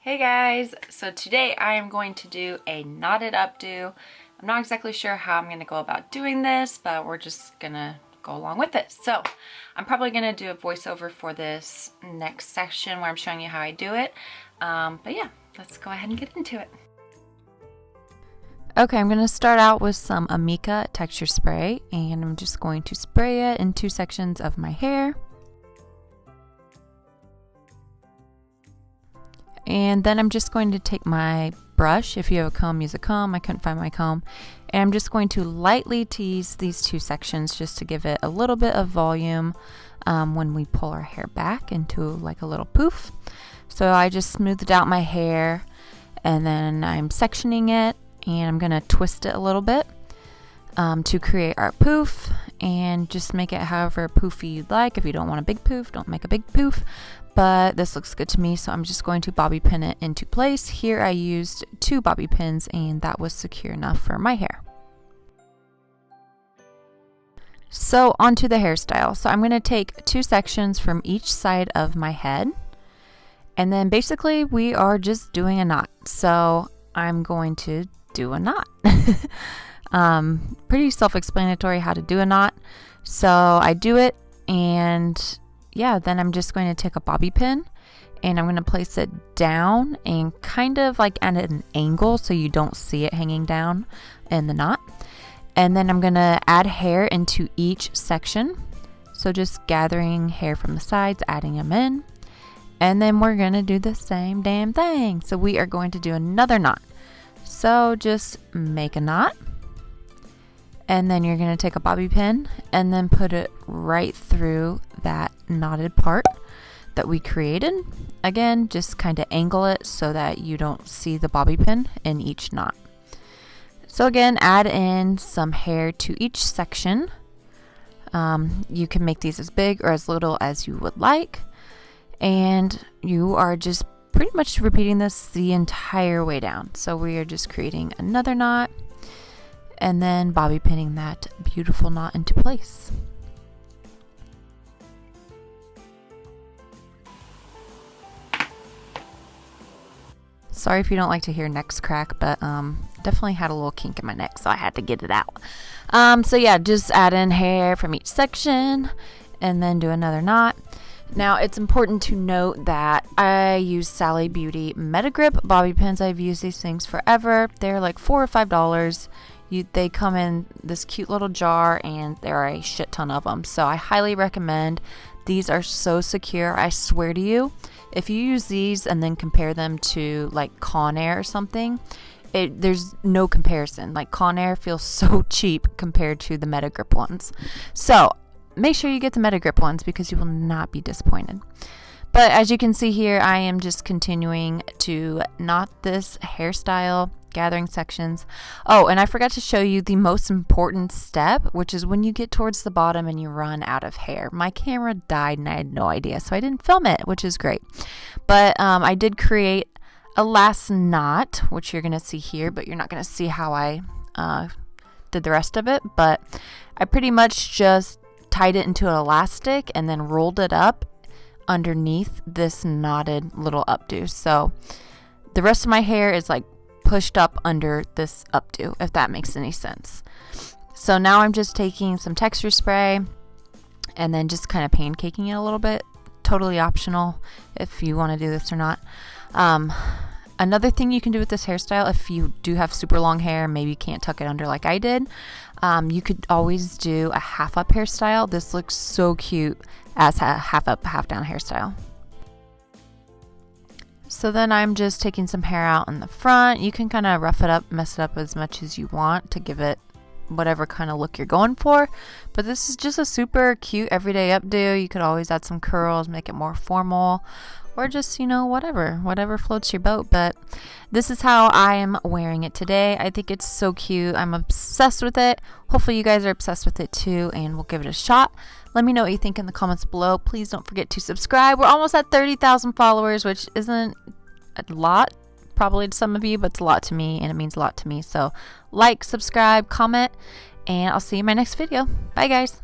Hey guys, so today I am going to do a knotted updo. I'm not exactly sure how I'm going to go about doing this, but we're just going to go along with it. So I'm probably going to do a voiceover for this next section where I'm showing you how I do it. But yeah, let's go ahead and get into it. Okay, I'm going to start out with some Amika texture spray, and I'm just going to spray it in 2 sections of my hair. And then I'm just going to take my brush. If you have a comb, use a comb. I couldn't find my comb. And I'm just going to lightly tease these 2 sections just to give it a little bit of volume when we pull our hair back into like a little poof. So I just smoothed out my hair, and then I'm sectioning it, and I'm going to twist it a little bit to create our poof, and just make it however poofy you'd like. If you don't want a big poof, don't make a big poof. But this looks good to me, so I'm just going to bobby pin it into place. Here I used 2 bobby pins, and that was secure enough for my hair. So onto the hairstyle. So I'm going to take 2 sections from each side of my head, and then basically we are just doing a knot. So I'm going to do a knot. Pretty self-explanatory how to do a knot. So I do it, and yeah, then I'm just going to take a bobby pin, and I'm going to place it down and kind of like at an angle so you don't see it hanging down in the knot. And then I'm going to add hair into each section. So just gathering hair from the sides, adding them in. And then we're going to do the same damn thing. So we are going to do another knot. So just make a knot. And then you're going to take a bobby pin and then put it right through that knotted part that we created. Again, just kind of angle it so that you don't see the bobby pin in each knot. So again, add in some hair to each section. You can make these as big or as little as you would like. And you are just pretty much repeating this the entire way down. So we are just creating another knot, and then bobby pinning that beautiful knot into place. Sorry if you don't like to hear necks crack, but definitely had a little kink in my neck, so I had to get it out. So yeah, just add in hair from each section and then do another knot. Now it's important to note that I use Sally Beauty Metagrip bobby pins. I've used these things forever. They're like $4 or $5. They come in this cute little jar, and there are a shit ton of them. So I highly recommend. These are so secure. I swear to you, if you use these and then compare them to like Conair or something, there's no comparison. Like Conair feels so cheap compared to the Metagrip ones. So make sure you get the Metagrip ones because you will not be disappointed. But as you can see here, I am just continuing to knot this hairstyle, gathering sections. Oh, and I forgot to show you the most important step, which is when you get towards the bottom and you run out of hair. My camera died and I had no idea, so I didn't film it, which is great. But I did create a last knot, which you're going to see here, but you're not going to see how I did the rest of it. But I pretty much just tied it into an elastic and then rolled it up underneath this knotted little updo. So the rest of my hair is like pushed up under this updo, if that makes any sense. So now I'm just taking some texture spray and then just kind of pancaking it a little bit. Totally optional if you want to do this or not. Another thing you can do with this hairstyle, if you do have super long hair, maybe you can't tuck it under like I did, you could always do a half up hairstyle. This looks so cute as a half up, half down hairstyle. So then I'm just taking some hair out in the front. You can kind of rough it up, mess it up as much as you want to give it whatever kind of look you're going for. But this is just a super cute everyday updo. You could always add some curls, make it more formal, or just, you know, whatever floats your boat. But this is how I am wearing it today. I think it's so cute. I'm obsessed with it. Hopefully you guys are obsessed with it too, and we'll give it a shot. Let me know what you think in the comments below. Please don't forget to subscribe. We're almost at 30,000 followers, which isn't a lot probably to some of you, but it's a lot to me, and it means a lot to me. So like, subscribe, comment, and I'll see you in my next video. Bye guys.